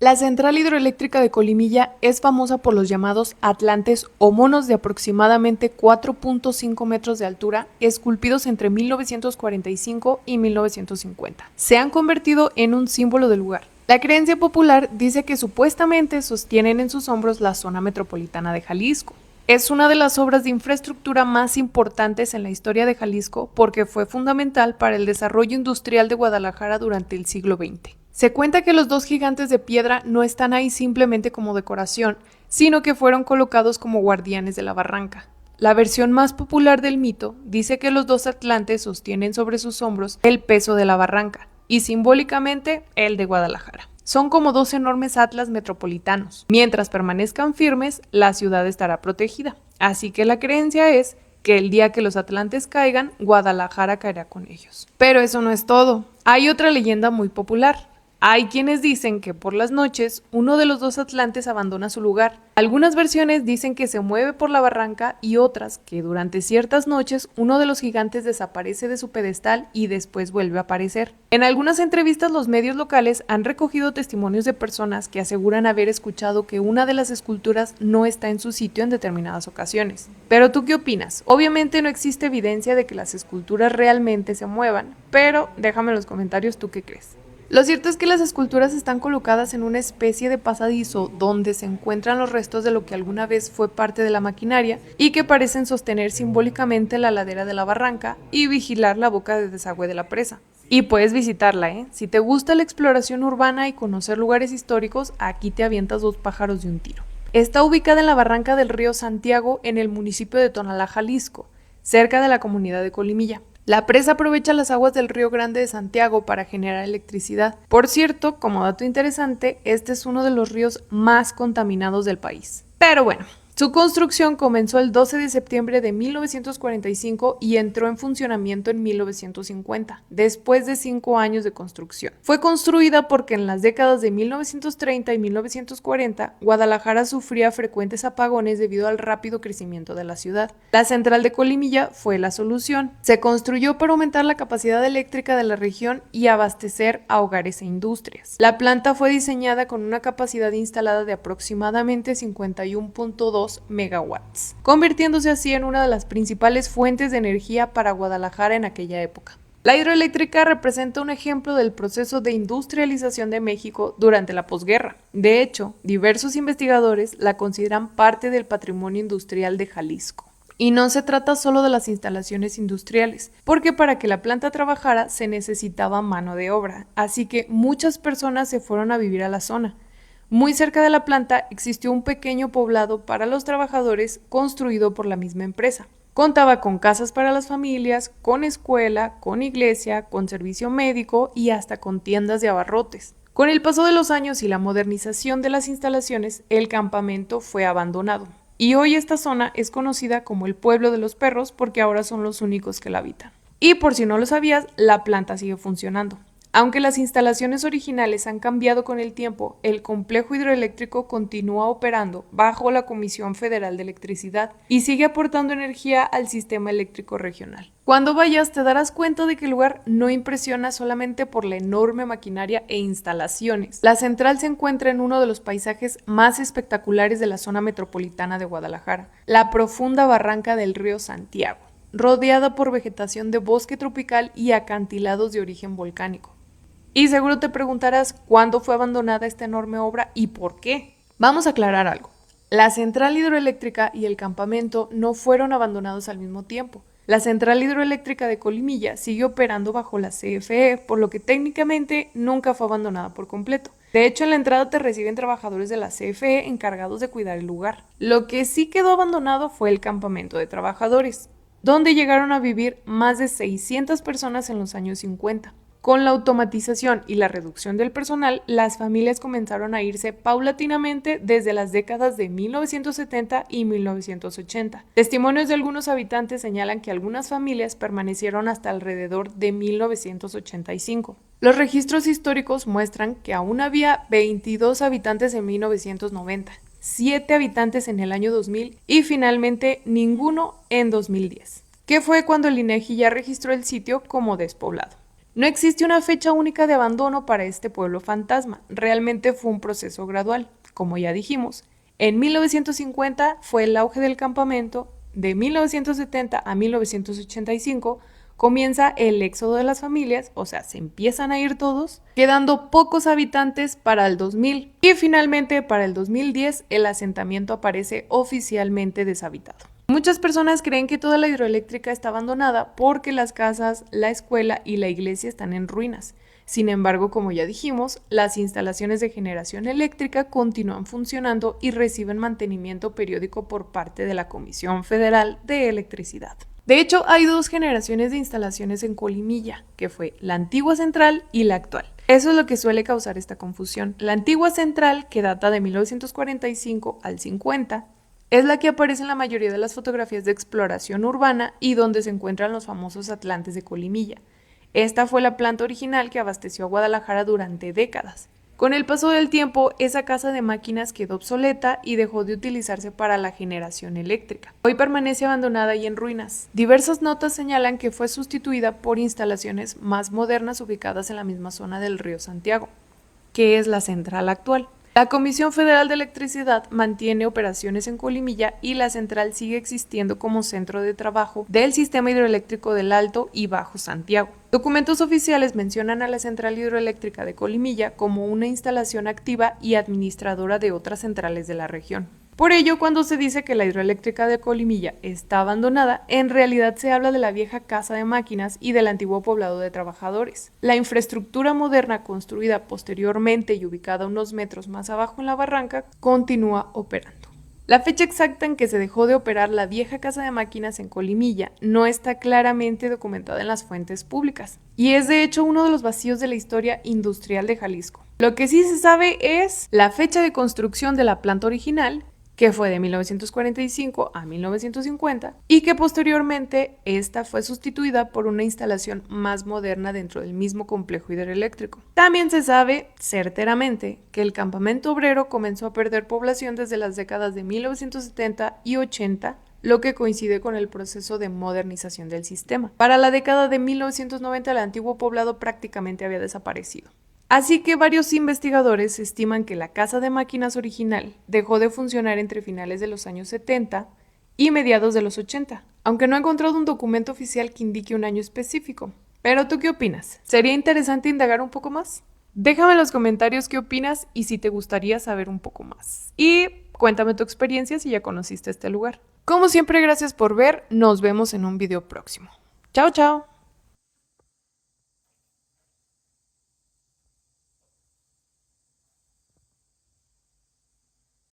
La central hidroeléctrica de Colimilla es famosa por los llamados atlantes o monos de aproximadamente 4.5 metros de altura, esculpidos entre 1945 y 1950. Se han convertido en un símbolo del lugar. La creencia popular dice que supuestamente sostienen en sus hombros la zona metropolitana de Jalisco. Es una de las obras de infraestructura más importantes en la historia de Jalisco porque fue fundamental para el desarrollo industrial de Guadalajara durante el siglo XX. Se cuenta que los dos gigantes de piedra no están ahí simplemente como decoración, sino que fueron colocados como guardianes de la barranca. La versión más popular del mito dice que los dos atlantes sostienen sobre sus hombros el peso de la barranca y simbólicamente el de Guadalajara. Son como dos enormes atlas metropolitanos. Mientras permanezcan firmes, la ciudad estará protegida. Así que la creencia es que el día que los atlantes caigan, Guadalajara caerá con ellos. Pero eso no es todo. Hay otra leyenda muy popular. Hay quienes dicen que por las noches uno de los dos atlantes abandona su lugar. Algunas versiones dicen que se mueve por la barranca y otras que durante ciertas noches uno de los gigantes desaparece de su pedestal y después vuelve a aparecer. En algunas entrevistas los medios locales han recogido testimonios de personas que aseguran haber escuchado que una de las esculturas no está en su sitio en determinadas ocasiones. Pero ¿tú qué opinas? Obviamente no existe evidencia de que las esculturas realmente se muevan, pero déjame en los comentarios tú qué crees. Lo cierto es que las esculturas están colocadas en una especie de pasadizo donde se encuentran los restos de lo que alguna vez fue parte de la maquinaria y que parecen sostener simbólicamente la ladera de la barranca y vigilar la boca de desagüe de la presa. Y puedes visitarla, ¿eh? Si te gusta la exploración urbana y conocer lugares históricos, aquí te avientas dos pájaros de un tiro. Está ubicada en la barranca del río Santiago en el municipio de Tonalá, Jalisco, cerca de la comunidad de Colimilla. La presa aprovecha las aguas del Río Grande de Santiago para generar electricidad. Por cierto, como dato interesante, este es uno de los ríos más contaminados del país. Pero bueno, su construcción comenzó el 12 de septiembre de 1945 y entró en funcionamiento en 1950, después de 5 años de construcción. Fue construida porque en las décadas de 1930 y 1940, Guadalajara sufría frecuentes apagones debido al rápido crecimiento de la ciudad. La central de Colimilla fue la solución. Se construyó para aumentar la capacidad eléctrica de la región y abastecer a hogares e industrias. La planta fue diseñada con una capacidad instalada de aproximadamente 51.2 megawatts, convirtiéndose así en una de las principales fuentes de energía para Guadalajara en aquella época. La hidroeléctrica representa un ejemplo del proceso de industrialización de México durante la posguerra. De hecho, diversos investigadores la consideran parte del patrimonio industrial de Jalisco. Y no se trata solo de las instalaciones industriales, porque para que la planta trabajara se necesitaba mano de obra, así que muchas personas se fueron a vivir a la zona. Muy cerca de la planta existió un pequeño poblado para los trabajadores construido por la misma empresa. Contaba con casas para las familias, con escuela, con iglesia, con servicio médico y hasta con tiendas de abarrotes. Con el paso de los años y la modernización de las instalaciones, el campamento fue abandonado. Y hoy esta zona es conocida como el Pueblo de los Perros porque ahora son los únicos que la habitan. Y por si no lo sabías, la planta sigue funcionando. Aunque las instalaciones originales han cambiado con el tiempo, el complejo hidroeléctrico continúa operando bajo la Comisión Federal de Electricidad y sigue aportando energía al sistema eléctrico regional. Cuando vayas te darás cuenta de que el lugar no impresiona solamente por la enorme maquinaria e instalaciones. La central se encuentra en uno de los paisajes más espectaculares de la zona metropolitana de Guadalajara, la profunda barranca del río Santiago, rodeada por vegetación de bosque tropical y acantilados de origen volcánico. Y seguro te preguntarás cuándo fue abandonada esta enorme obra y por qué. Vamos a aclarar algo. La central hidroeléctrica y el campamento no fueron abandonados al mismo tiempo. La central hidroeléctrica de Colimilla sigue operando bajo la CFE, por lo que técnicamente nunca fue abandonada por completo. De hecho, en la entrada te reciben trabajadores de la CFE encargados de cuidar el lugar. Lo que sí quedó abandonado fue el campamento de trabajadores, donde llegaron a vivir más de 600 personas en los años 50. Con la automatización y la reducción del personal, las familias comenzaron a irse paulatinamente desde las décadas de 1970 y 1980. Testimonios de algunos habitantes señalan que algunas familias permanecieron hasta alrededor de 1985. Los registros históricos muestran que aún había 22 habitantes en 1990, 7 habitantes en el año 2000 y finalmente ninguno en 2010, que fue cuando el INEGI ya registró el sitio como despoblado. No existe una fecha única de abandono para este pueblo fantasma, realmente fue un proceso gradual, como ya dijimos. En 1950 fue el auge del campamento, de 1970 a 1985 comienza el éxodo de las familias, o sea, se empiezan a ir todos, quedando pocos habitantes para el 2000 y finalmente para el 2010 el asentamiento aparece oficialmente deshabitado. Muchas personas creen que toda la hidroeléctrica está abandonada porque las casas, la escuela y la iglesia están en ruinas. Sin embargo, como ya dijimos, las instalaciones de generación eléctrica continúan funcionando y reciben mantenimiento periódico por parte de la Comisión Federal de Electricidad. De hecho, hay dos generaciones de instalaciones en Colimilla, que fue la antigua central y la actual. Eso es lo que suele causar esta confusión. La antigua central, que data de 1945 al 50, es la que aparece en la mayoría de las fotografías de exploración urbana y donde se encuentran los famosos atlantes de Colimilla. Esta fue la planta original que abasteció a Guadalajara durante décadas. Con el paso del tiempo, esa casa de máquinas quedó obsoleta y dejó de utilizarse para la generación eléctrica. Hoy permanece abandonada y en ruinas. Diversas notas señalan que fue sustituida por instalaciones más modernas ubicadas en la misma zona del río Santiago, que es la central actual. La Comisión Federal de Electricidad mantiene operaciones en Colimilla y la central sigue existiendo como centro de trabajo del sistema hidroeléctrico del Alto y Bajo Santiago. Documentos oficiales mencionan a la central hidroeléctrica de Colimilla como una instalación activa y administradora de otras centrales de la región. Por ello, cuando se dice que la hidroeléctrica de Colimilla está abandonada, en realidad se habla de la vieja casa de máquinas y del antiguo poblado de trabajadores. La infraestructura moderna construida posteriormente y ubicada unos metros más abajo en la barranca continúa operando. La fecha exacta en que se dejó de operar la vieja casa de máquinas en Colimilla no está claramente documentada en las fuentes públicas y es de hecho uno de los vacíos de la historia industrial de Jalisco. Lo que sí se sabe es la fecha de construcción de la planta original, que fue de 1945 a 1950, y que posteriormente esta fue sustituida por una instalación más moderna dentro del mismo complejo hidroeléctrico. También se sabe certeramente que el campamento obrero comenzó a perder población desde las décadas de 1970 y 80, lo que coincide con el proceso de modernización del sistema. Para la década de 1990 el antiguo poblado prácticamente había desaparecido. Así que varios investigadores estiman que la casa de máquinas original dejó de funcionar entre finales de los años 70 y mediados de los 80, aunque no he encontrado un documento oficial que indique un año específico. Pero ¿tú qué opinas? ¿Sería interesante indagar un poco más? Déjame en los comentarios qué opinas y si te gustaría saber un poco más. Y cuéntame tu experiencia si ya conociste este lugar. Como siempre, gracias por ver. Nos vemos en un video próximo. Chao, chao.